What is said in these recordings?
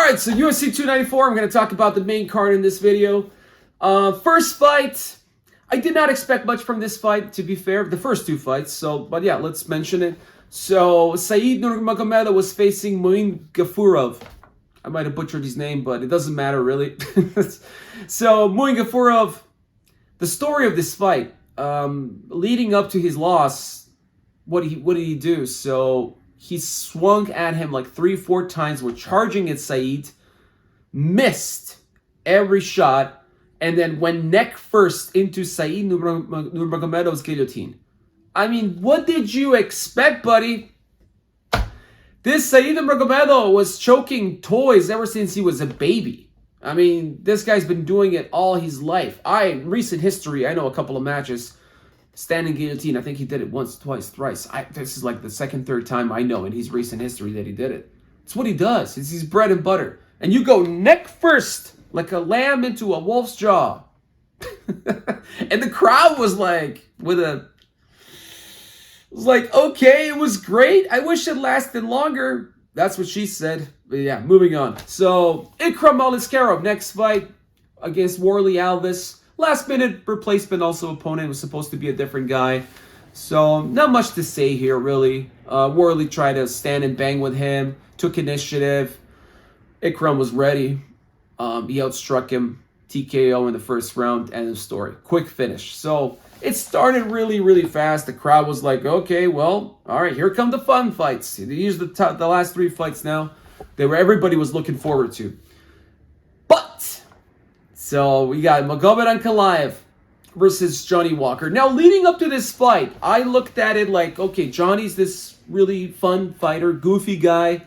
Alright, so UFC 294, I'm going to talk about the main card in this video. First fight, I did not expect much from this fight, to be fair, the first two fights, but yeah, let's mention it. So, Said Nurmagomedov was facing Muin Gafurov. I might have butchered his name, but it doesn't matter, really. So, Muin Gafurov, the story of this fight, leading up to his loss, what did he do? So, he swung at him like 3-4 times. We're charging at Said, missed every shot, and then went neck first into Said Nurmagomedov's guillotine. I mean, what did you expect, buddy? This Said Nurmagomedov was choking toys ever since he was a baby. I mean, this guy's been doing it all his life. Recent history, I know a couple of matches. Standing guillotine, I think he did it once, twice, thrice. This is like the second, third time I know in his recent history that he did it. It's what he does. It's his bread and butter. And you go neck first, like a lamb into a wolf's jaw. And the crowd was like, okay, it was great. I wish it lasted longer. That's what she said. But yeah, moving on. So, Ikram Aliskerov, next fight against Warlley Alves. Last minute replacement, also opponent, was supposed to be a different guy. So, not much to say here, really. Warlley tried to stand and bang with him, took initiative. Ikram was ready. He outstruck him, TKO in the first round, end of story. Quick finish. So, it started really, really fast. The crowd was like, okay, well, all right, here come the fun fights. These are the last three fights now. Everybody was looking forward to. So we got Magomed Ankalaev versus Johnny Walker. Now, leading up to this fight, I looked at it like, okay, Johnny's this really fun fighter, goofy guy.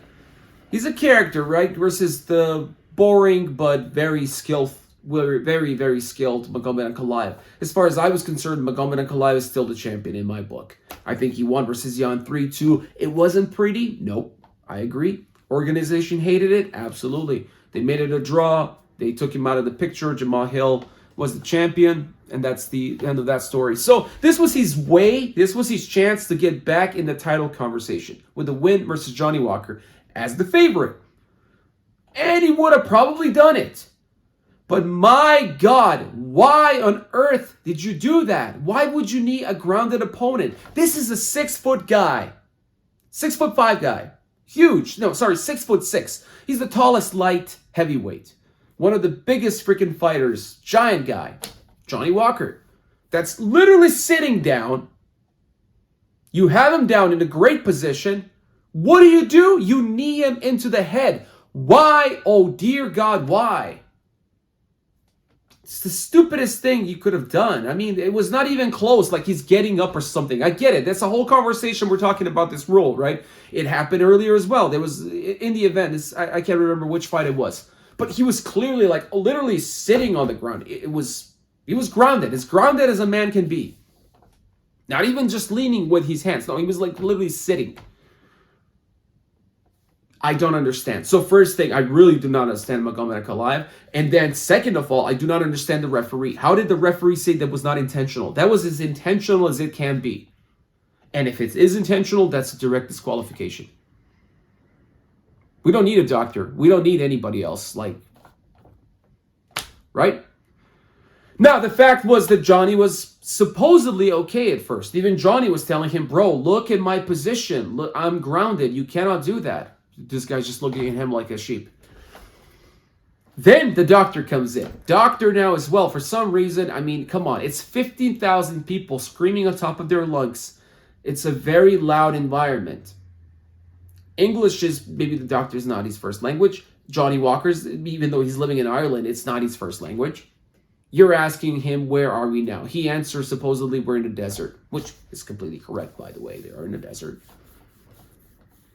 He's a character, right? Versus the boring but very skilled, very, very skilled Magomed Ankalaev. As far as I was concerned, Magomed Ankalaev is still the champion in my book. I think he won versus Yan 3-2. It wasn't pretty. Nope. I agree. Organization hated it. Absolutely. They made it a draw. They took him out of the picture. Jamal Hill was the champion, and that's the end of that story. So this was his way. This was his chance to get back in the title conversation with a win versus Johnny Walker as the favorite. And he would have probably done it. But my God, why on earth did you do that? Why would you need a grounded opponent? This is a 6-foot guy. 6'5" guy. Huge. No, sorry, 6'6". He's the tallest light heavyweight. One of the biggest freaking fighters, giant guy, Johnny Walker, that's literally sitting down. You have him down in a great position. What do? You knee him into the head. Why? Oh, dear God, why? It's the stupidest thing you could have done. I mean, it was not even close, like he's getting up or something. I get it. That's a whole conversation. We're talking about this rule, right? It happened earlier as well. There was, in the event, I can't remember which fight it was. But he was clearly, like, literally sitting on the ground. He was grounded. As grounded as a man can be. Not even just leaning with his hands. No, he was, like, literally sitting. I don't understand. So first thing, I really do not understand Magomed Ankalaev. And then second of all, I do not understand the referee. How did the referee say that was not intentional? That was as intentional as it can be. And if it is intentional, that's a direct disqualification. We don't need a doctor. We don't need anybody else, right? Now, the fact was that Johnny was supposedly okay at first. Even Johnny was telling him, bro, look at my position. Look, I'm grounded. You cannot do that. This guy's just looking at him like a sheep. Then the doctor comes in. Doctor now as well, for some reason, I mean, come on. It's 15,000 people screaming on top of their lungs. It's a very loud environment. English is, maybe the doctor's not his first language. Johnny Walker's, even though he's living in Ireland, it's not his first language. You're asking him, where are we now? He answers, supposedly, we're in a desert, which is completely correct, by the way. They are in a desert.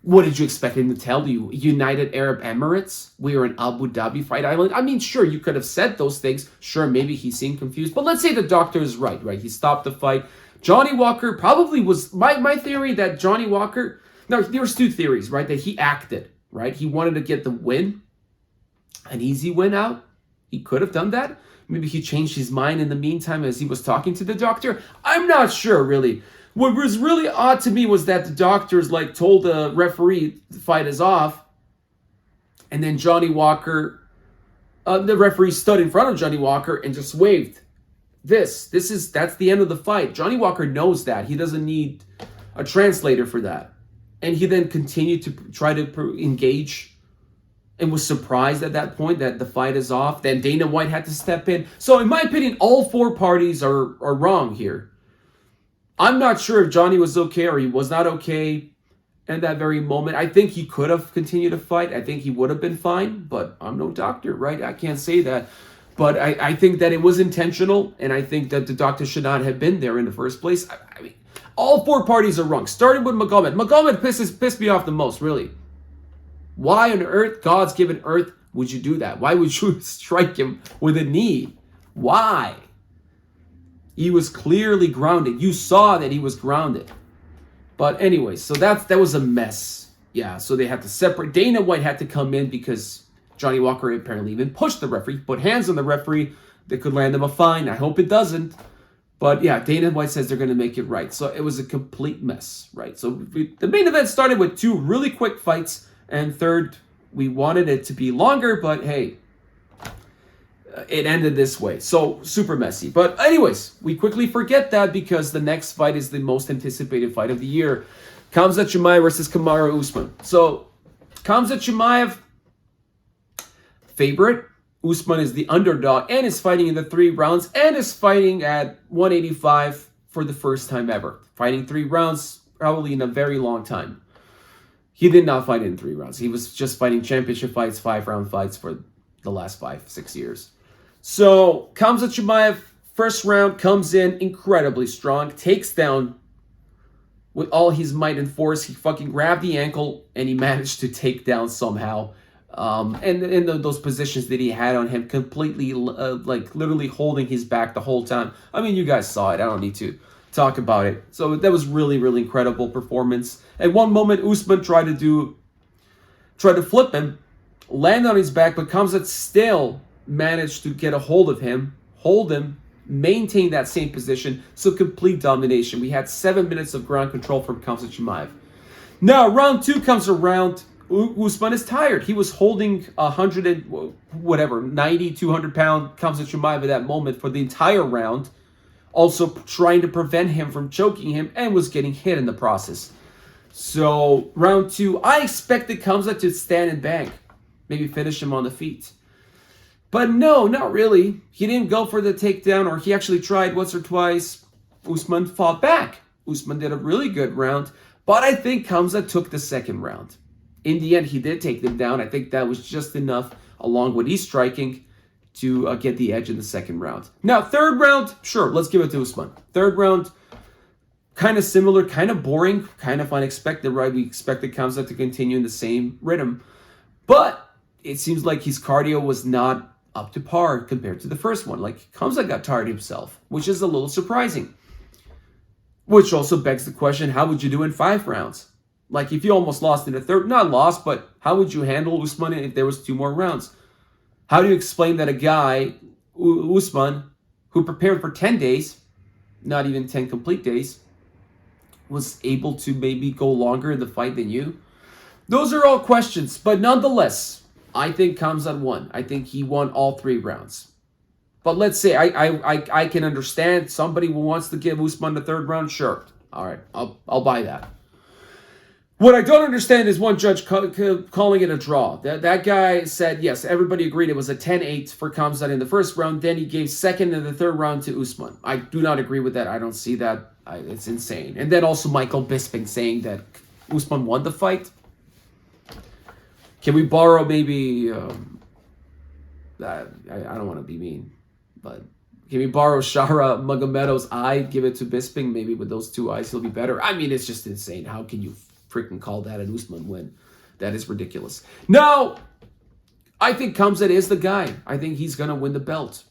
What did you expect him to tell you? United Arab Emirates? We are in Abu Dhabi Fight Island? I mean, sure, you could have said those things. Sure, maybe he seemed confused. But let's say the doctor is right? He stopped the fight. Johnny Walker probably was, my theory that Johnny Walker... Now, there's two theories, right? That he acted, right? He wanted to get the win, an easy win out. He could have done that. Maybe he changed his mind in the meantime as he was talking to the doctor. I'm not sure, really. What was really odd to me was that the doctors, told the referee the fight is off. And then Johnny Walker, the referee stood in front of Johnny Walker and just waved. That's the end of the fight. Johnny Walker knows that. He doesn't need a translator for that. And he then continued to try to engage and was surprised at that point that the fight is off. Then Dana White had to step in. So in my opinion, all four parties are wrong here. I'm not sure if Johnny was okay or he was not okay in that very moment. I think he could have continued to fight. I think he would have been fine, but I'm no doctor, right? I can't say that. But I think that it was intentional, and I think that the doctor should not have been there in the first place. I mean, all four parties are wrong. Starting with Magomed. Magomed pissed me off the most, really. Why on earth, God's given earth, would you do that? Why would you strike him with a knee? Why? He was clearly grounded. You saw that he was grounded. But anyway, so that was a mess. Yeah, so they had to separate. Dana White had to come in because Johnny Walker apparently even pushed the referee, put hands on the referee that could land him a fine. I hope it doesn't. But yeah, Dana White says they're going to make it right. So it was a complete mess, right? So the main event started with two really quick fights. And third, we wanted it to be longer, but hey, it ended this way. So super messy. But anyways, we quickly forget that because the next fight is the most anticipated fight of the year. Khamzat Chimaev versus Kamaru Usman. So Khamzat Chimaev, favorite. Usman is the underdog and is fighting in the 3 rounds and is fighting at 185 for the first time ever. Fighting 3 rounds probably in a very long time. He did not fight in 3 rounds. He was just fighting championship fights, 5-round fights for the last 5-6 years. So Khamzat Chimaev, first round, comes in incredibly strong, takes down with all his might and force. He fucking grabbed the ankle and he managed to take down somehow. And in those positions that he had on him, completely, like literally holding his back the whole time. I mean, you guys saw it. I don't need to talk about it. So that was really, really incredible performance. At one moment, Usman tried to flip him, land on his back, but Khamzat still managed to get a hold of him, hold him, maintain that same position. So complete domination. We had 7 minutes of ground control from Khamzat Chimaev. Now, round 2 comes around. Usman is tired. He was holding 90, 200-pound Khamzat Chimaev at that moment for the entire round, also trying to prevent him from choking him, and was getting hit in the process. So round 2, I expected Khamzat to stand and bang, maybe finish him on the feet. But no, not really. He didn't go for the takedown, or he actually tried once or twice. Usman fought back. Usman did a really good round, but I think Khamzat took the second round. In the end, he did take them down. I think that was just enough, along with his striking, to get the edge in the second round. Now, third round, sure, let's give it to Usman. Third round, kind of similar, kind of boring, kind of unexpected, right? We expected Khamzat to continue in the same rhythm. But it seems like his cardio was not up to par compared to the first one. Like, Khamzat got tired himself, which is a little surprising. Which also begs the question, how would you do in 5 rounds? Like, if you almost lost in the third, not lost, but how would you handle Usman if there was 2 more rounds? How do you explain that a guy, Usman, who prepared for 10 days, not even 10 complete days, was able to maybe go longer in the fight than you? Those are all questions, but nonetheless, I think Khamzat won. I think he won all 3 rounds. But let's say I can understand somebody who wants to give Usman the 3rd round. Sure, all right, I'll buy that. What I don't understand is one judge calling it a draw. That guy said, yes, everybody agreed it was a 10-8 for Khamzat in the first round. Then he gave second and the 3rd round to Usman. I do not agree with that. I don't see that. It's insane. And then also Michael Bisping saying that Usman won the fight. Can we borrow maybe... I don't want to be mean, but... Can we borrow Shara Magomedov's eye, give it to Bisping? Maybe with those 2 eyes he'll be better. I mean, it's just insane. How can you freaking call that an Usman win? That is ridiculous. No, I think Khamzat is the guy. I think he's going to win the belt.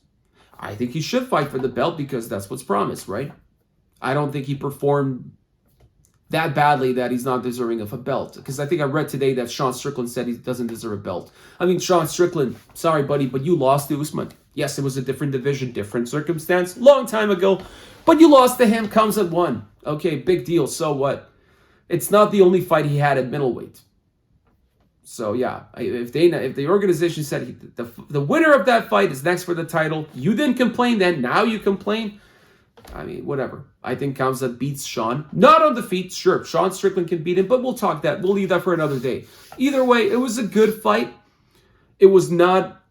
I think he should fight for the belt because that's what's promised, right? I don't think he performed that badly that he's not deserving of a belt. Because I think I read today that Sean Strickland said he doesn't deserve a belt. I mean, Sean Strickland, sorry, buddy, but you lost to Usman. Yes, it was a different division, different circumstance, long time ago. But you lost to him, Khamzat won. Okay, big deal, so what? It's not the only fight he had at middleweight. So yeah, if the organization said the winner of that fight is next for the title, you didn't complain then. Now you complain. I mean, whatever. I think Khamzat beats Sean. Not on the feet, sure. Sean Strickland can beat him, but we'll talk that. We'll leave that for another day. Either way, it was a good fight. It was not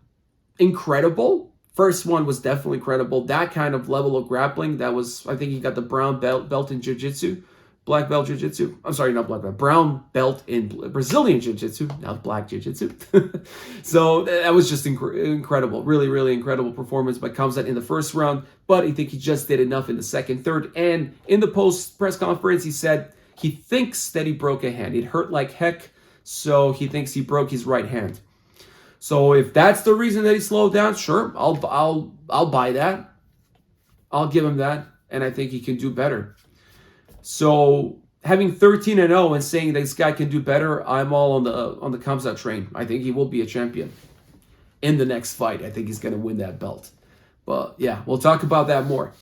incredible. First one was definitely incredible. That kind of level of grappling, that was, I think he got the brown belt in jiu-jitsu. Black belt jiu-jitsu. I'm sorry, not black belt. Brown belt in Brazilian jiu-jitsu. Now black jiu-jitsu. So that was just incredible. Really, really incredible performance by Khamzat in the first round. But I think he just did enough in the second, third. And in the post press conference, he said he thinks that he broke a hand. It hurt like heck. So he thinks he broke his right hand. So if that's the reason that he slowed down, sure, I'll buy that. I'll give him that. And I think he can do better. So having 13-0 and saying this guy can do better, I'm all on the Khamzat train. I think he will be a champion in the next fight. I think he's going to win that belt. But yeah, we'll talk about that more.